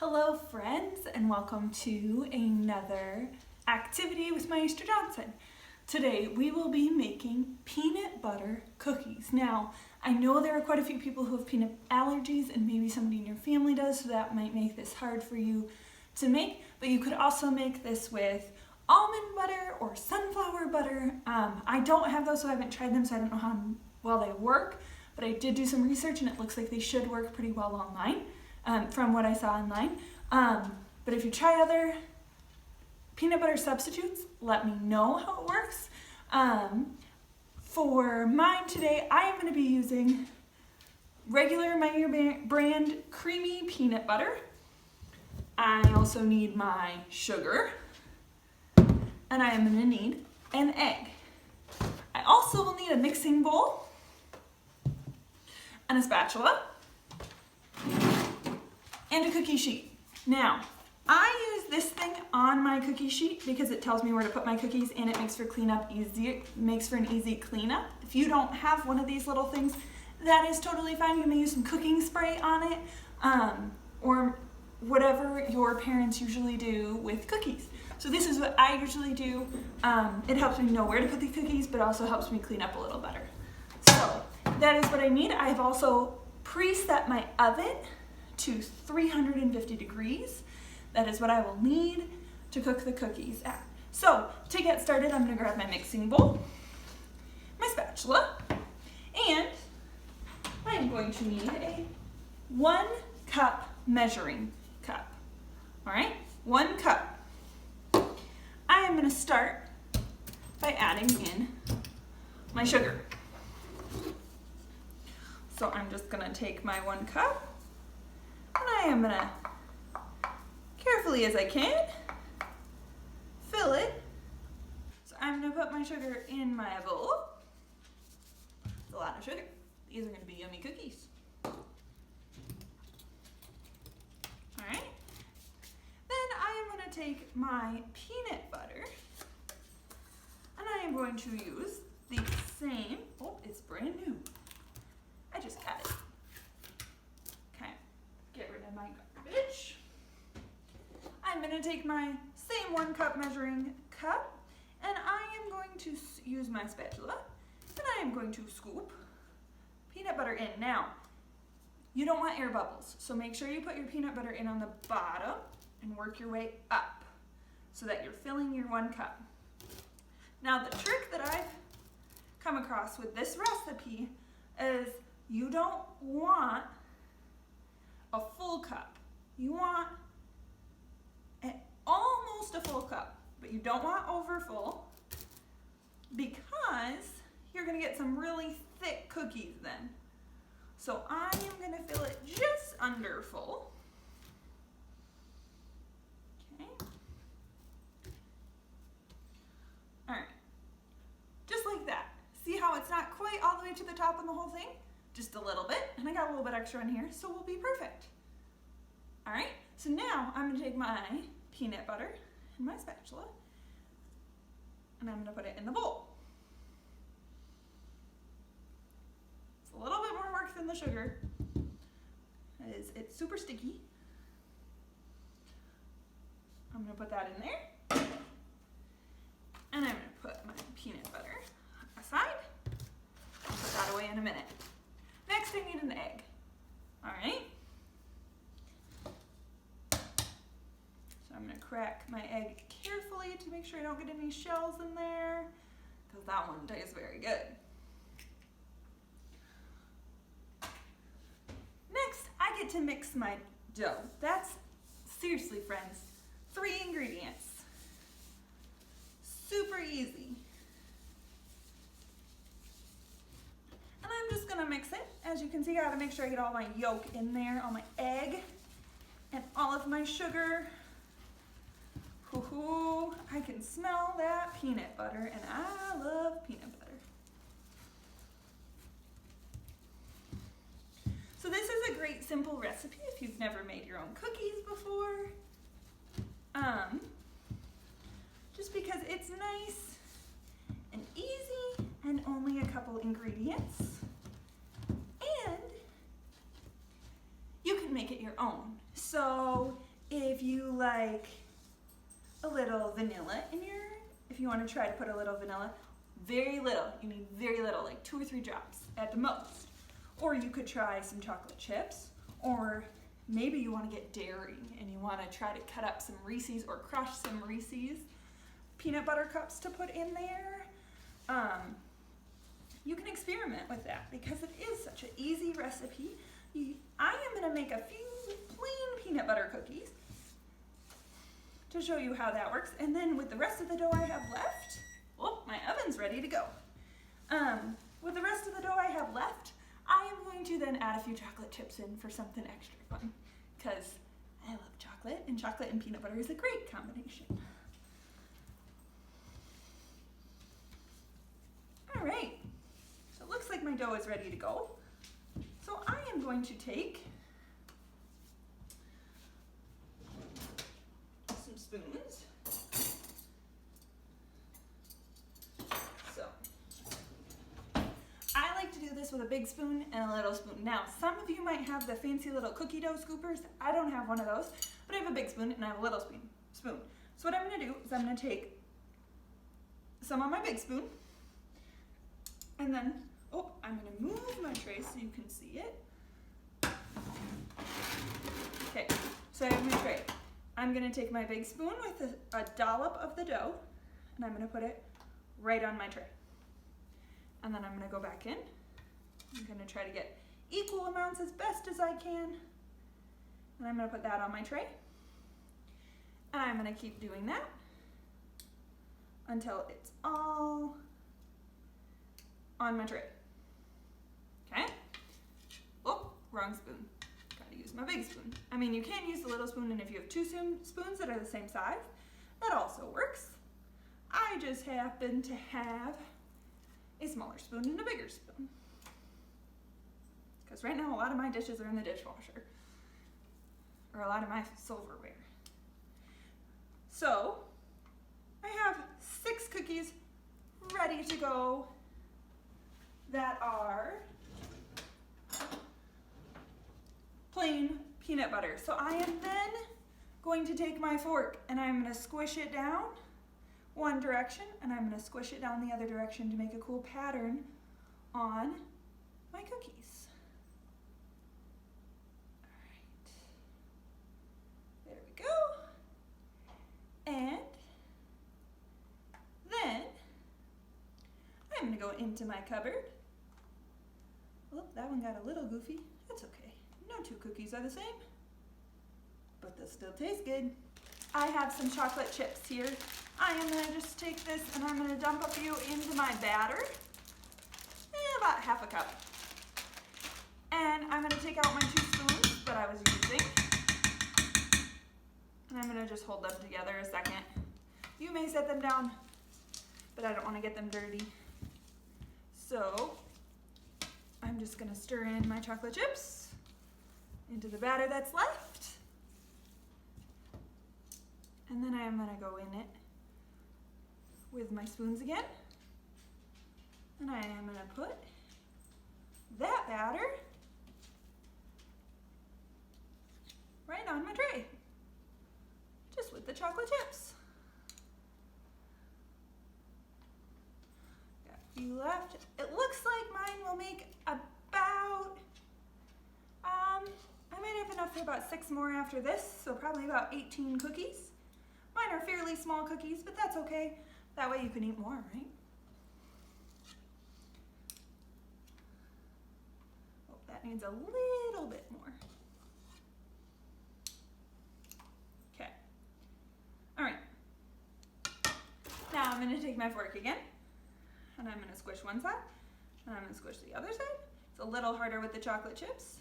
Hello friends, and welcome to another activity with Maestra Johnson. Today we will be making peanut butter cookies. Now, I know there are quite a few people who have peanut allergies and maybe somebody in your family does, so that might make this hard for you to make, but you could also make this with almond butter or sunflower butter. I don't have those, so I haven't tried them, so I don't know how well they work, but I did do some research and it looks like they should work pretty well online. From what I saw online. But if you try other peanut butter substitutes, let me know how it works. For mine today, I am going to be using regular Meijer brand creamy peanut butter. I also need my sugar, and I am going to need an egg. I also will need a mixing bowl and a spatula and a cookie sheet. Now, I use this thing on my cookie sheet because it tells me where to put my cookies and it makes for cleanup easy. Makes for an easy cleanup. If you don't have one of these little things, that is totally fine. You may use some cooking spray on it, or whatever your parents usually do with cookies. So this is what I usually do. It helps me know where to put the cookies, but also helps me clean up a little better. So that is what I need. I have also preset my oven to 350 degrees. That is what I will need to cook the cookies at. So to get started, I'm going to grab my mixing bowl, my spatula, and I'm going to need a 1 cup measuring cup. All right, 1 cup. I am going to start by adding in my sugar. So I'm just going to take my 1 cup, and I am going to, carefully as I can, fill it. So I'm going to put my sugar in my bowl. It's a lot of sugar. These are going to be yummy cookies. Alright. Then I am going to take my peanut butter, and I am going to use the same, oh, it's brand new. I just got it. Okay, get rid of my garbage. I'm going to take my same 1 cup measuring cup, and I am going to use my spatula, and I am going to scoop peanut butter in. Now, you don't want air bubbles, so make sure you put your peanut butter in on the bottom and work your way up so that you're filling your 1 cup. Now, the trick that I've come across with this recipe is you don't want a full cup. You want almost a full cup, but you don't want over full because you're going to get some really thick cookies then. So I am going to fill it just under full. Okay. All right. Just like that. See how it's not quite all the way to the top on the whole thing? Just a little bit, and I got a little bit extra in here, so we'll be perfect. All right, so now I'm gonna take my peanut butter and my spatula, and I'm gonna put it in the bowl. It's a little bit more work than the sugar. It's super sticky. I'm gonna put that in there, and I'm gonna put my peanut butter aside. I'll put that away in a minute. Next, I need an egg. All right. So I'm going to crack my egg carefully to make sure I don't get any shells in there, because that one tastes very good. Next, I get to mix my dough. That's, seriously friends, 3 ingredients. Super easy. And I'm just gonna mix it. As you can see, I gotta make sure I get all my yolk in there, all my egg, and all of my sugar. Hoo-hoo, I can smell that peanut butter, and I love peanut butter. So this is a great simple recipe if you've never made your own cookies before. Just because it's nice and easy and only a couple ingredients. And you can make it your own. So If you like a little vanilla in your, if you want to try to put a little vanilla, very little, you need very little, like 2 or 3 drops at the most. Or you could try some chocolate chips, or maybe you want to get daring and you want to try to cut up some Reese's or crush some Reese's peanut butter cups to put in there. You can experiment with that because it is such an easy recipe. I am going to make a few plain peanut butter cookies to show you how that works. And then with the rest of the dough I have left, oh, my oven's ready to go. With the rest of the dough I have left, I am going to then add a few chocolate chips in for something extra fun because I love chocolate and peanut butter is a great combination. All right, so it looks like my dough is ready to go. So I am going to take some spoons. So I like to do this with a big spoon and a little spoon. Now, some of you might have the fancy little cookie dough scoopers. I don't have one of those, but I have a big spoon and I have a little spoon. So what I'm gonna do is I'm gonna take some on my big spoon, and then, oh, I'm gonna move my tray so you can see it. Okay, so I have my tray. I'm gonna take my big spoon with a dollop of the dough, and I'm gonna put it right on my tray. And then I'm gonna go back in. I'm gonna try to get equal amounts as best as I can. And I'm gonna put that on my tray. And I'm gonna keep doing that until it's all on my tray. Okay? Oh, wrong spoon. Gotta use my big spoon. I mean, you can use the little spoon, and if you have 2 spoons that are the same size, that also works. I just happen to have a smaller spoon and a bigger spoon. Because right now a lot of my dishes are in the dishwasher. Or a lot of my silverware. So, I have 6 cookies ready to go that are plain peanut butter. So I am then going to take my fork and I'm going to squish it down one direction and I'm going to squish it down the other direction to make a cool pattern on my cookies. All right. There we go. And then I'm going to go into my cupboard. Oh, that one got a little goofy. That's okay. No 2 cookies are the same, but they'll still taste good. I have some chocolate chips here. I am going to just take this and I'm going to dump a few into my batter. About half a cup. And I'm going to take out my 2 spoons that I was using. And I'm going to just hold them together a second. You may set them down, but I don't want to get them dirty. So I'm just going to stir in my chocolate chips into the batter that's left. And then I'm going to go in it with my spoons again. And I am going to put that batter right on my tray, just with the chocolate chips. Got a few left. It looks like mine will make about, I might have enough for about 6 more after this, so probably about 18 cookies. Mine are fairly small cookies, but that's okay. That way you can eat more, right? Oh, that needs a little bit more. Okay. All right. Now I'm going to take my fork again, and I'm going to squish one side, and I'm going to squish the other side. It's a little harder with the chocolate chips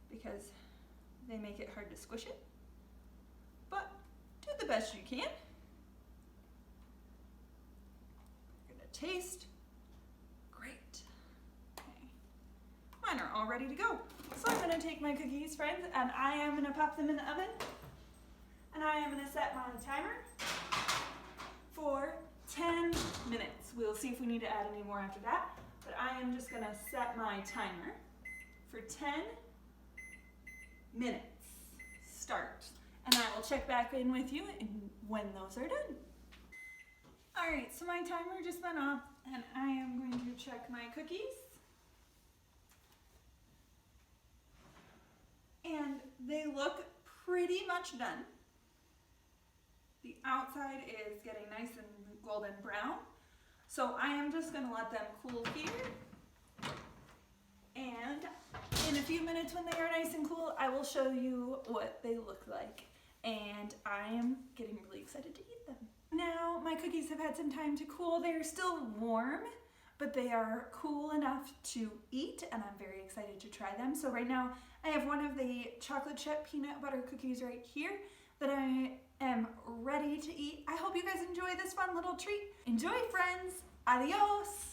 because they make it hard to squish it, but do the best you can. You're gonna taste great. Okay. Mine are all ready to go. So I'm gonna take my cookies, friends, and I am gonna pop them in the oven. And I am gonna set my timer for 10 minutes. We'll see if we need to add any more after that, but I am just gonna set my timer for 10 minutes. start. And I will check back in with you when those are done. All right, so my timer just went off and I am going to check my cookies. And they look pretty much done. The outside is getting nice and golden brown. So I am just gonna let them cool here. And in a few minutes when they are nice and cool, I will show you what they look like. And I am getting really excited to eat them. Now my cookies have had some time to cool. They're still warm, but they are cool enough to eat, and I'm very excited to try them. So right now I have one of the chocolate chip peanut butter cookies right here that I am ready to eat. I hope you guys enjoy this fun little treat. Enjoy, friends. Adios.